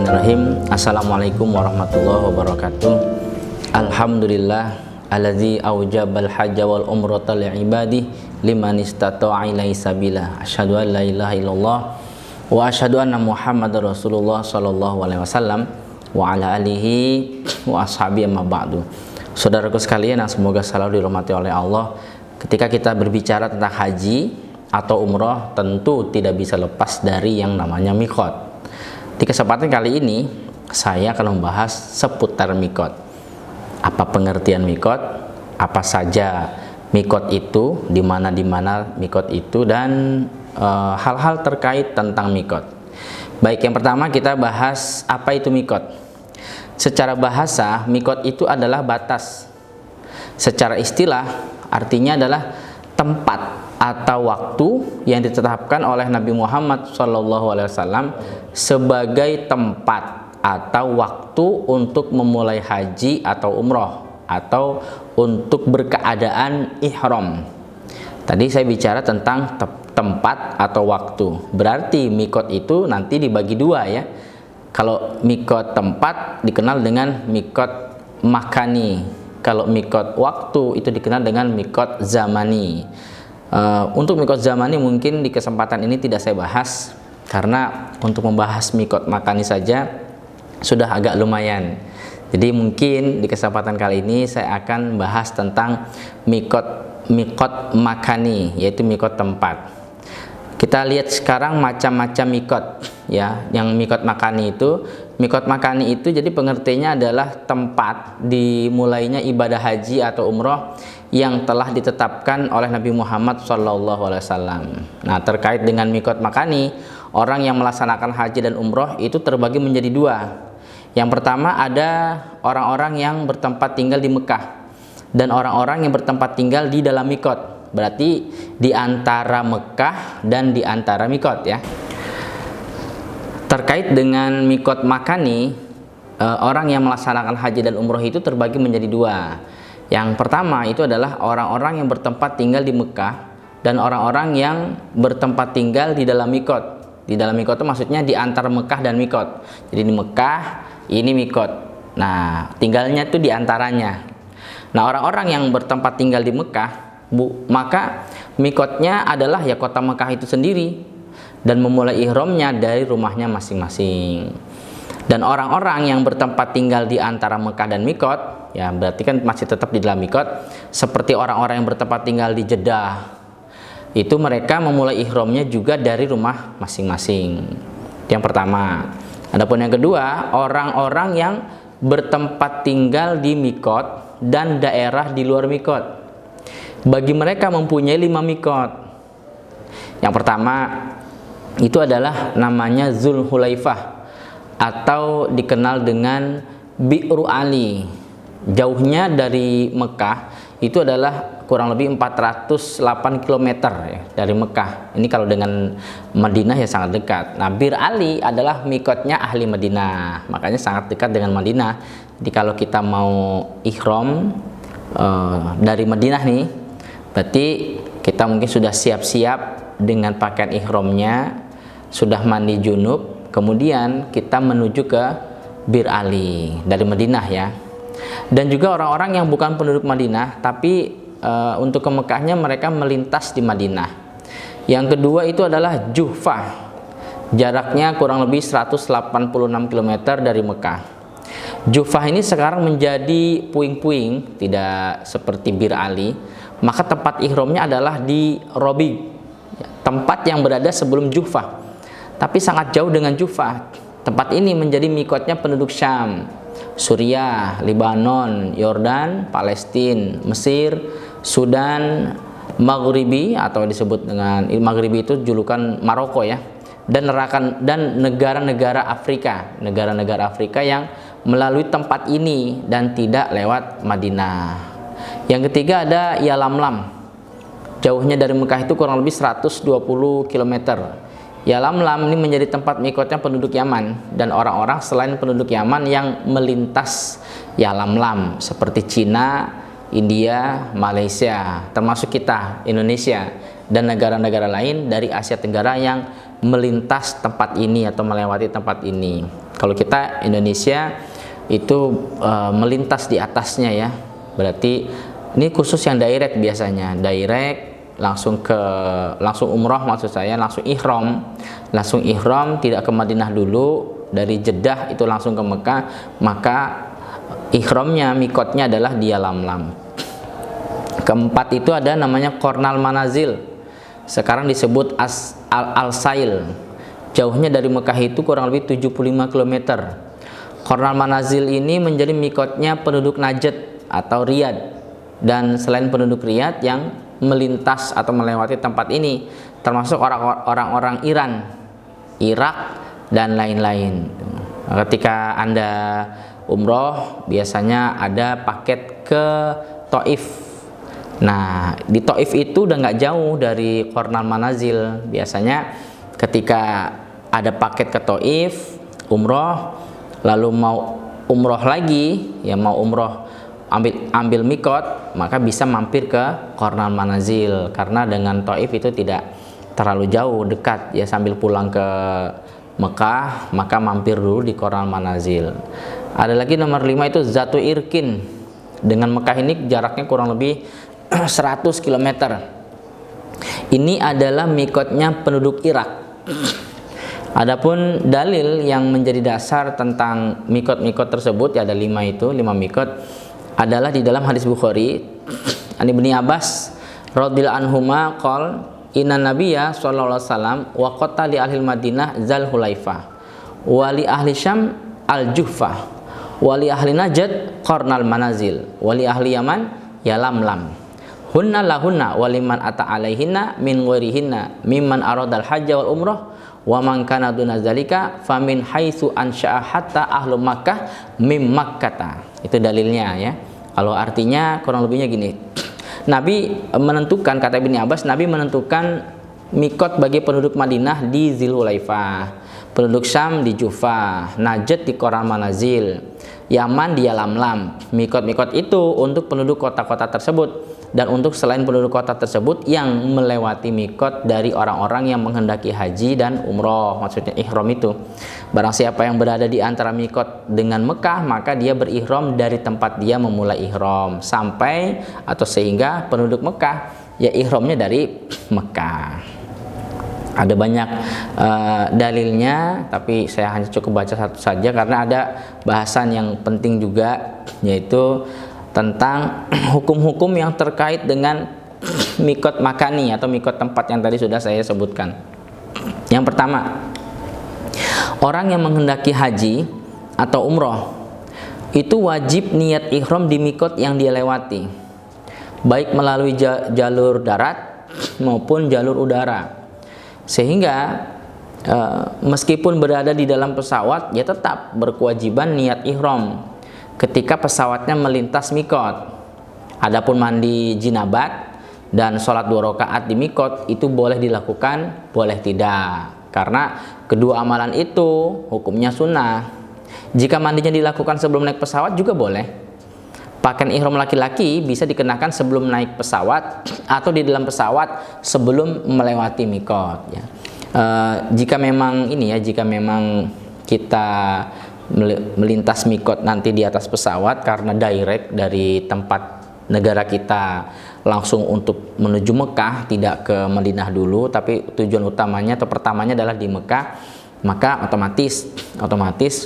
Bismillahirrahmanirrahim. Assalamualaikum warahmatullahi wabarakatuh. Alhamdulillah alladzi aujabal hajja wal umrata li ibadi liman istata'a ilaihi sabila. Asyhadu an la ilaha illallah wa asyhadu anna Muhammadar Rasulullah sallallahu alaihi wasallam wa ala alihi wa ashabihi amma ba'du. Saudaraku sekalian yang semoga selalu dirahmati oleh Allah, ketika kita berbicara tentang haji atau umroh, tentu tidak bisa lepas dari yang namanya miqat. Di kesempatan kali ini saya akan membahas seputar miqat. Apa pengertian miqat? Apa saja miqat itu? Di mana miqat itu, dan hal-hal terkait tentang miqat. Baik, yang pertama kita bahas apa itu miqat. Secara bahasa, miqat itu adalah batas. Secara istilah, artinya adalah tempat atau waktu yang ditetapkan oleh Nabi Muhammad SAW sebagai tempat atau waktu untuk memulai haji atau umroh, atau untuk berkeadaan ihram. Tadi saya bicara tentang tempat atau waktu. Berarti miqat itu nanti dibagi dua ya. Kalau miqat tempat dikenal dengan miqat makani. Kalau miqat waktu itu dikenal dengan miqat zamani. Untuk miqat zamani mungkin di kesempatan ini tidak saya bahas, karena untuk membahas miqat makani saja sudah agak lumayan. Jadi mungkin di kesempatan kali ini saya akan bahas tentang miqat makani, yaitu miqat tempat. Kita lihat sekarang macam-macam miqat ya. Yang miqat makani itu jadi pengertiannya adalah tempat dimulainya ibadah haji atau umroh yang telah ditetapkan oleh Nabi Muhammad SAW. Nah, terkait dengan miqat makani, orang yang melaksanakan haji dan umroh itu terbagi menjadi dua. Yang pertama ada orang-orang yang bertempat tinggal di Mekah, dan orang-orang yang bertempat tinggal di dalam miqat. Berarti di antara Mekah dan di antara miqat ya. Terkait dengan miqat makani, orang yang melaksanakan haji dan umroh itu terbagi menjadi dua. Yang pertama itu adalah orang-orang yang bertempat tinggal di Mekah, dan orang-orang yang bertempat tinggal di dalam miqat. Di dalam miqat itu maksudnya di antara Mekah dan miqat. Jadi di Mekah ini miqat. Nah, tinggalnya itu di antaranya. Nah, orang-orang yang bertempat tinggal di Mekah, maka miqatnya adalah ya kota Mekah itu sendiri, dan memulai ihramnya dari rumahnya masing-masing. Dan orang-orang yang bertempat tinggal di antara Mekah dan miqat, ya berarti kan masih tetap di dalam miqat, seperti orang-orang yang bertempat tinggal di Jeddah, itu mereka memulai ihramnya juga dari rumah masing-masing. Yang pertama. Adapun yang kedua, orang-orang yang bertempat tinggal di miqat dan daerah di luar miqat. Bagi mereka mempunyai 5 miqat. Yang pertama itu adalah namanya Zulhulaifah, atau dikenal dengan Bi'ru Ali. Jauhnya dari Mekah itu adalah kurang lebih 408 km ya, dari Mekah. Ini kalau dengan Madinah ya sangat dekat. Nah, Bir Ali adalah miqatnya ahli Madinah, makanya sangat dekat dengan Madinah. Jadi kalau kita mau ihram dari Madinah nih, berarti kita mungkin sudah siap-siap dengan pakaian ihramnya, sudah mandi junub, kemudian kita menuju ke Bir Ali dari Madinah ya. Dan juga orang-orang yang bukan penduduk Madinah, tapi untuk ke Mekahnya mereka melintas di Madinah. Yang kedua itu adalah Juhfah, jaraknya kurang lebih 186 km dari Mekah. Juhfah ini sekarang menjadi puing-puing, tidak seperti Bir Ali. Maka tempat ihramnya adalah di Robi, tempat yang berada sebelum Juhfah, tapi sangat jauh dengan Juhfah. Tempat ini menjadi miqatnya penduduk Syam, Suriah, Lebanon, Yordan, Palestina, Mesir, Sudan, Maghribi, atau disebut dengan Maghribi itu julukan Maroko ya, dan negara-negara Afrika yang melalui tempat ini dan tidak lewat Madinah. Yang ketiga ada Yalamlam, jauhnya dari Mekah itu kurang lebih 120 km. Yalamlam ini menjadi tempat miqatnya penduduk Yaman dan orang-orang selain penduduk Yaman yang melintas Yalamlam, seperti Cina, India, Malaysia, termasuk kita, Indonesia, dan negara-negara lain dari Asia Tenggara yang melintas tempat ini atau melewati tempat ini. Kalau kita Indonesia itu melintas di atasnya ya. Berarti ini khusus yang direct biasanya. Direct langsung umroh, maksud saya langsung ihram, tidak ke Madinah dulu, dari Jeddah itu langsung ke Mekah, maka ihramnya, mikotnya adalah di Yalamlam. Keempat itu ada namanya Qornal Manazil, sekarang disebut Al-Sail. Jauhnya dari Mekah itu kurang lebih 75 km. Qornal Manazil ini menjadi mikotnya penduduk Najd atau Riyadh, dan selain penduduk Riyadh yang melintas atau melewati tempat ini termasuk orang-orang Iran, Irak, dan lain-lain. Ketika Anda umroh biasanya ada paket ke Taif. Nah, di Taif itu udah nggak jauh dari Qornal Manazil. Biasanya ketika ada paket ke Taif, umroh, lalu mau umroh lagi, ya mau umroh ambil mikot, maka bisa mampir ke Qornal Manazil, karena dengan Taif itu tidak terlalu jauh, dekat ya, sambil pulang ke Mekah maka mampir dulu di Qornal Manazil. Ada lagi nomor 5 itu Zatu Irkin. Dengan Mekah ini jaraknya kurang lebih 100 km. Ini adalah mikotnya penduduk Irak. Adapun dalil yang menjadi dasar tentang mikot-mikot tersebut, ya ada 5 mikot, adalah di dalam hadis Bukhari. An Ibnu Abbas radhiyallahu anhuma qol inna nabiyya sallallahu alaihi wasallam wa qata li ahli Madinah Zal Hulaifah wa li ahli Syam Al Juhfah wa li ahli Najd Qornal Manazil wa li ahli Yaman Yalamlam hunna lahunna wa liman ata alaihinna min ghairihinna mimman aradal hajja wal umrah wa man kana duna zalika famin haitsu ansha'a hatta ahlu Makkah mim Makkata. Itu dalilnya ya. Kalau artinya kurang lebihnya gini. Nabi menentukan, kata Ibnu Abbas, Nabi menentukan mikot bagi penduduk Madinah di Zulhulaifah, penduduk Syam di Juhfah, Najd di Qornal Manazil, Yaman di Yalamlam. Mikot-mikot itu untuk penduduk kota-kota tersebut, dan untuk selain penduduk kota tersebut yang melewati mikot dari orang-orang yang menghendaki haji dan umroh, maksudnya ihram itu. Barang siapa yang berada di antara mikot dengan Mekah, maka dia berihram dari tempat dia memulai ihram sampai atau sehingga penduduk Mekah ya ihramnya dari Mekah. Ada banyak dalilnya, tapi saya hanya cukup baca satu saja karena ada bahasan yang penting juga, yaitu tentang hukum-hukum yang terkait dengan mikot makani atau mikot tempat yang tadi sudah saya sebutkan. Yang pertama, orang yang menghendaki haji atau umroh itu wajib niat ihram di mikot yang dia lewati, baik melalui jalur darat maupun jalur udara. Sehingga meskipun berada di dalam pesawat, ya tetap berkewajiban niat ihram ketika pesawatnya melintas mikot. Adapun mandi jinabat dan sholat 2 rakaat di mikot itu boleh dilakukan, boleh tidak, karena kedua amalan itu hukumnya sunnah. Jika mandinya dilakukan sebelum naik pesawat juga boleh. Pakaian ihram laki-laki bisa dikenakan sebelum naik pesawat atau di dalam pesawat sebelum melewati mikot ya. Jika memang kita melintas mikot nanti di atas pesawat karena direct dari tempat negara kita langsung untuk menuju Mekah, tidak ke Madinah dulu, tapi tujuan utamanya atau pertamanya adalah di Mekah, maka otomatis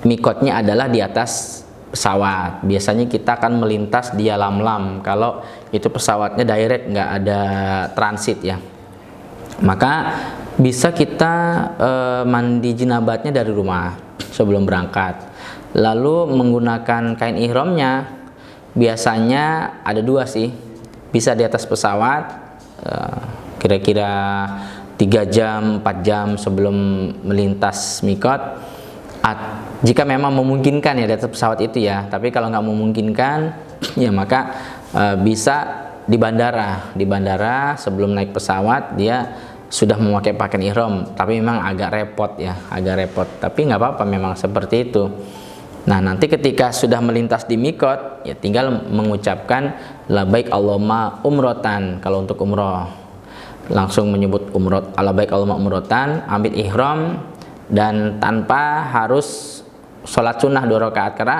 mikotnya adalah di atas pesawat. Biasanya kita akan melintas di Yalamlam kalau itu pesawatnya direct, nggak ada transit ya. Maka bisa kita mandi jinabatnya dari rumah sebelum berangkat, lalu menggunakan kain ihramnya. Biasanya ada 2 sih, bisa di atas pesawat kira-kira 3 jam 4 jam sebelum melintas mikot, jika memang memungkinkan ya di atas pesawat itu ya. Tapi kalau nggak memungkinkan ya maka bisa di bandara sebelum naik pesawat dia sudah memakai pakaian ihram, tapi memang agak repot, tapi nggak apa-apa, memang seperti itu. Nah, nanti ketika sudah melintas di mikot ya tinggal mengucapkan labbaik Allahumma umrotan. Kalau untuk umroh langsung menyebut umrot, labbaik Allahumma umrotan, ambil ihram, dan tanpa harus sholat sunnah 2 rakaat, karena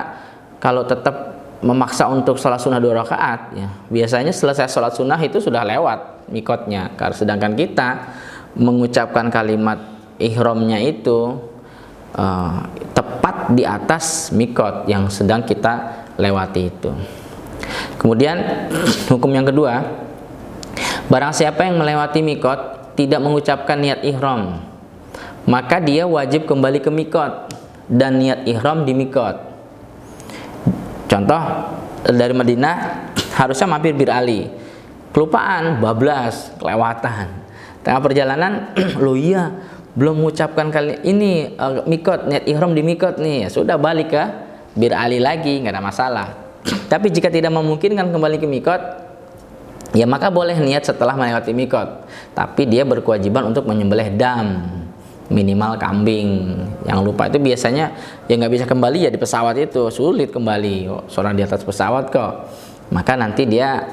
kalau tetap memaksa untuk sholat sunnah 2 rakaat ya, biasanya selesai sholat sunnah itu sudah lewat mikotnya. Karena sedangkan kita mengucapkan kalimat ihramnya itu tepat di atas mikot yang sedang kita lewati itu. Kemudian hukum yang kedua, barang siapa yang melewati mikot tidak mengucapkan niat ihram, maka dia wajib kembali ke mikot dan niat ihram di mikot. Contoh, dari Madinah harusnya mampir Bir Ali, kelupaan, bablas, kelewatan. Tengah perjalanan, loh iya, belum mengucapkan kali ini mikot, niat ihram di mikot nih, ya sudah balik ke Bir Ali lagi, nggak ada masalah. Tapi jika tidak memungkinkan kembali ke mikot, ya maka boleh niat setelah melewati mikot. Tapi dia berkewajiban untuk menyembelih dam, minimal kambing. Yang lupa itu biasanya ya nggak bisa kembali ya, di pesawat itu sulit kembali, seorang di atas pesawat kok. Maka nanti dia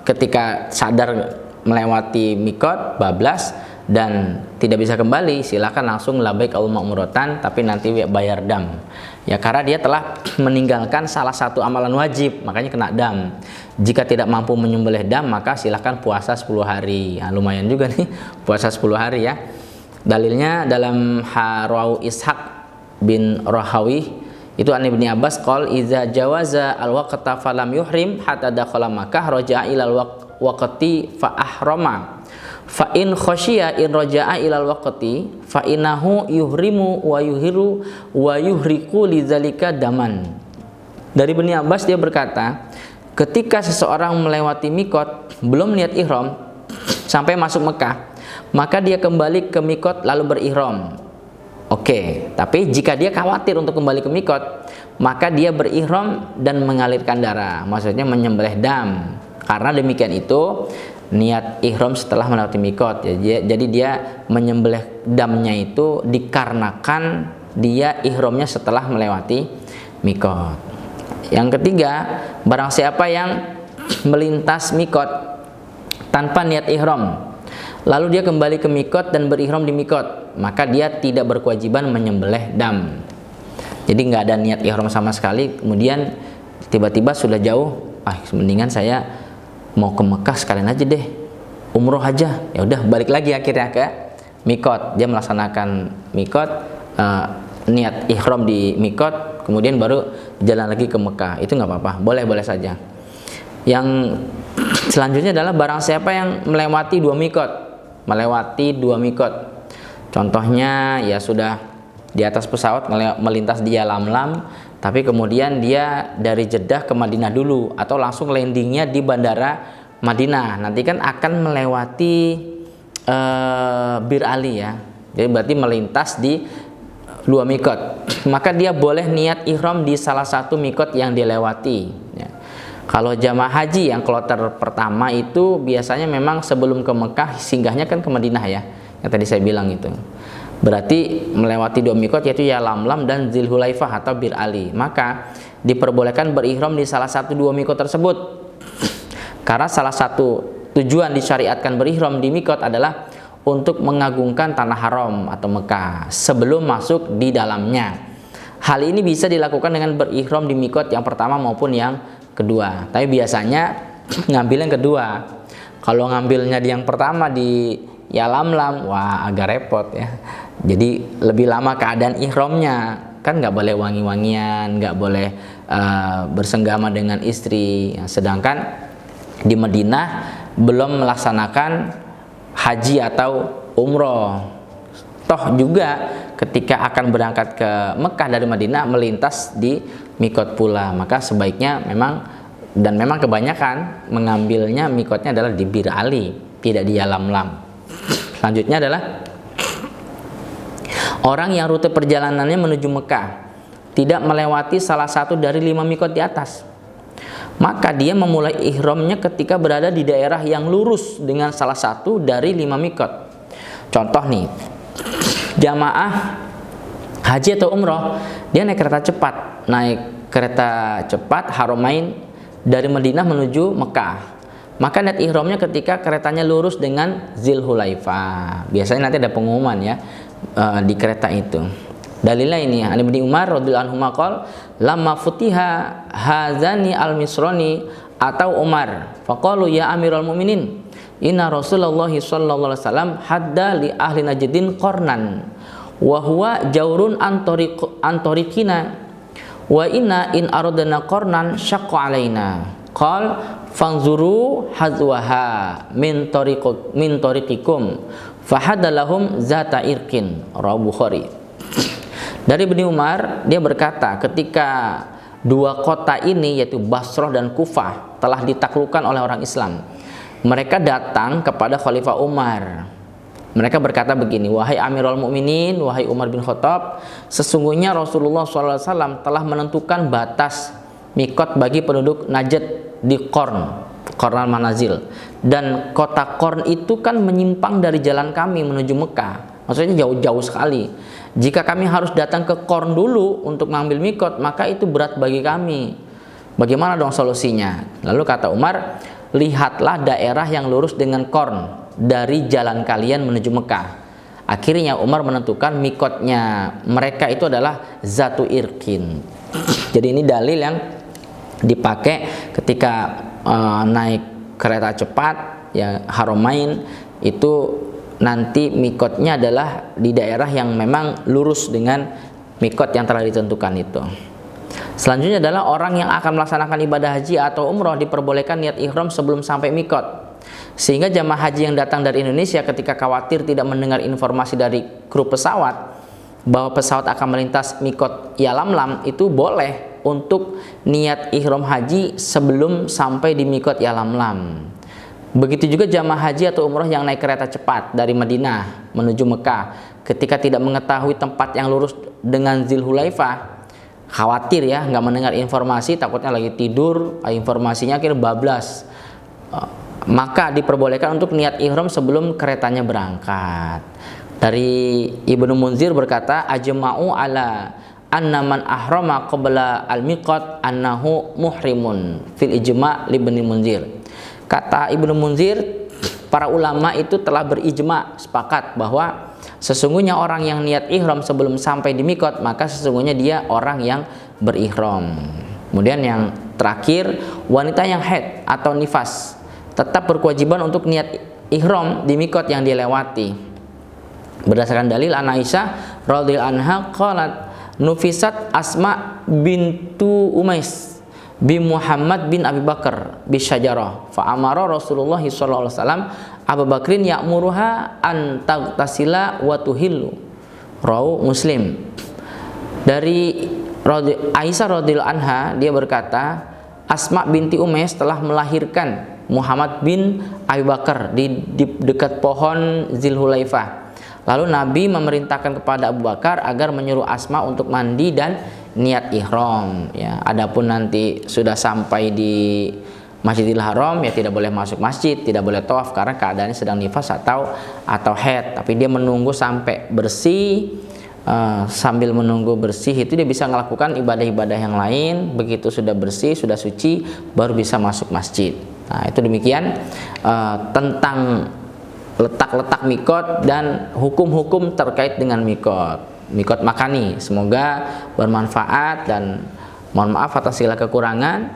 ketika sadar melewati mikot, bablas dan tidak bisa kembali, silakan langsung labaik Allahumma umratan, tapi nanti bayar dam ya, karena dia telah meninggalkan salah satu amalan wajib, makanya kena dam. Jika tidak mampu menyembelih dam, maka silakan puasa 10 hari. Nah, lumayan juga nih puasa 10 hari ya. Dalilnya dalam Rawu Ishaq bin Rahawi itu an Ibni Abbas qol iza jawaza al-waqta falam yuhrim hatta dakhala Makkah raja'a ilal waqti fa ahrama fa in khasyiya in raja'a ilal waqti fa innahu yuhrimu wa yuhiru wa yuhriku lidzalika daman. Dari Ibni Abbas dia berkata, ketika seseorang melewati mikot belum niat ihram sampai masuk Mekah, maka dia kembali ke mikot lalu berihram. Oke, tapi jika dia khawatir untuk kembali ke mikot, maka dia berihram dan mengalirkan darah, maksudnya menyembelih dam. Karena demikian itu niat ihram setelah melewati mikot ya, jadi dia menyembelih damnya itu dikarenakan dia ihramnya setelah melewati mikot. Yang ketiga, barang siapa yang melintas mikot tanpa niat ihram, lalu dia kembali ke mikot dan berihram di mikot, maka dia tidak berkewajiban menyembelih dam. Jadi nggak ada niat ihram sama sekali, kemudian tiba-tiba sudah jauh, mendingan saya mau ke Mekah sekalian aja deh, umroh aja. Ya udah balik lagi akhirnya ke mikot. Dia melaksanakan mikot, niat ihram di mikot, kemudian baru jalan lagi ke Mekah. Itu nggak apa-apa, boleh-boleh saja. Yang selanjutnya adalah barang siapa yang melewati 2 mikot, contohnya ya sudah di atas pesawat melintas di Yalamlam, tapi kemudian dia dari Jeddah ke Madinah dulu, atau langsung landingnya di bandara Madinah, nanti kan akan melewati Bir Ali ya, jadi berarti melintas di 2 mikot, maka dia boleh niat ihram di salah satu mikot yang dilewati ya. Kalau jamaah haji yang kloter pertama itu biasanya memang sebelum ke Mekah singgahnya kan ke Madinah ya, yang tadi saya bilang itu. Berarti melewati 2 mikot yaitu Yalamlam dan Dzulhulaifah atau Bir Ali. Maka diperbolehkan berihram di salah satu 2 mikot tersebut. Karena salah satu tujuan disyariatkan berihram di mikot adalah untuk mengagungkan tanah haram atau Mekah sebelum masuk di dalamnya. Hal ini bisa dilakukan dengan berihram di mikot yang pertama maupun yang kedua. Tapi biasanya ngambil yang kedua. Kalau ngambilnya di yang pertama di Yalamlam, wah agak repot ya. Jadi lebih lama keadaan ihramnya, kan nggak boleh wangi-wangian, nggak boleh bersenggama dengan istri. Sedangkan di Madinah belum melaksanakan haji atau umroh. Toh juga ketika akan berangkat ke Mekah dari Madinah melintas di mikot pula, maka sebaiknya memang kebanyakan mengambilnya mikotnya adalah di Bir Ali, tidak di Yalamlam. Selanjutnya adalah orang yang rute perjalanannya menuju Mekah tidak melewati salah satu dari 5 mikot di atas, maka dia memulai ihramnya ketika berada di daerah yang lurus dengan salah satu dari 5 mikot. Contoh nih, jamaah haji atau umroh, dia naik kereta cepat Haramain dari Madinah menuju Mekah, maka niat ihramnya ketika keretanya lurus dengan Dzulhulaifah. Biasanya nanti ada pengumuman ya, di kereta itu. Dalilnya ini, An Ibnu Umar radhiyallahu anhu maqal lamma futiha hazani al-misrani atau Umar faqalu ya Amirul Mukminin inna Rasulullah sallallahu alaihi wasallam hadda li ahli Najdin qarnan wa huwa jaurun antorikina wa inna in aradna qarnan syaqqa alaina qal fanzuru hazwaha min tariqikum fahadalahum zata irkin rawahu Bukhari. Dari Ibnu Umar, dia berkata ketika dua kota ini yaitu Basrah dan Kufah telah ditaklukkan oleh orang Islam, mereka datang kepada Khalifah Umar. Mereka berkata begini, wahai Amirul Mukminin, wahai Umar bin Khattab, sesungguhnya Rasulullah SAW telah menentukan batas mikot bagi penduduk Najd di Qarn al-Manazil, dan kota Qarn itu kan menyimpang dari jalan kami menuju Mekah, maksudnya jauh-jauh sekali. Jika kami harus datang ke Qarn dulu untuk mengambil mikot, maka itu berat bagi kami. Bagaimana dong solusinya? Lalu kata Umar, lihatlah daerah yang lurus dengan Qarn dari jalan kalian menuju Mekah. Akhirnya Umar menentukan mikotnya mereka itu adalah Zatu Irkin. Jadi ini dalil yang dipakai ketika naik kereta cepat ya Haramain, itu nanti mikotnya adalah di daerah yang memang lurus dengan mikot yang telah ditentukan itu. Selanjutnya adalah orang yang akan melaksanakan ibadah haji atau umroh diperbolehkan niat ihram sebelum sampai mikot, sehingga jamaah haji yang datang dari Indonesia ketika khawatir tidak mendengar informasi dari kru pesawat bahwa pesawat akan melintas mikot Yalamlam, itu boleh untuk niat ihram haji sebelum sampai di mikot Yalamlam. Begitu juga jamaah haji atau umroh yang naik kereta cepat dari Madinah menuju Mekah ketika tidak mengetahui tempat yang lurus dengan Dzulhulaifah, khawatir ya nggak mendengar informasi, takutnya lagi tidur, informasinya akhirnya bablas, maka diperbolehkan untuk niat ihram sebelum keretanya berangkat. Dari Ibnu Munzir berkata, ajma'u ala anna man ahrama qabla al-miqat annahu muhrimun fil ijma' li Ibnu Munzir. Kata Ibnu Munzir, para ulama itu telah berijma, sepakat bahwa sesungguhnya orang yang niat ihram sebelum sampai di mikot, maka sesungguhnya dia orang yang berihram. Kemudian yang terakhir, wanita yang haid atau nifas tetap berkewajiban untuk niat ihram di mikot yang dilewati. Berdasarkan dalil an Aisyah radhiyallahu anha qalat nufisat Asma bintu Umais bi Muhammad bin Abi Bakar bi syajarah fa amara Rasulullah sallallahu alaihi wasallam Abu Bakrin ya'muruha an taghtasila wa tuhillu. Rawahu Muslim. Dari Aisyah radhiyallahu anha, dia berkata Asma binti Umais telah melahirkan Muhammad bin Abi Bakar di dekat pohon Dzulhulaifah. Lalu Nabi memerintahkan kepada Abu Bakar agar menyuruh Asma untuk mandi dan niat ihram. Ya, adapun nanti sudah sampai di Masjidil Haram ya tidak boleh masuk masjid, tidak boleh tawaf karena keadaannya sedang nifas atau haid. Tapi dia menunggu sampai bersih. Sambil menunggu bersih itu dia bisa melakukan ibadah-ibadah yang lain. Begitu sudah bersih, sudah suci, baru bisa masuk masjid. Nah, itu demikian tentang letak-letak mikot dan hukum-hukum terkait dengan mikot makani. Semoga bermanfaat dan mohon maaf atas segala kekurangan.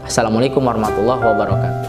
Assalamualaikum warahmatullahi wabarakatuh.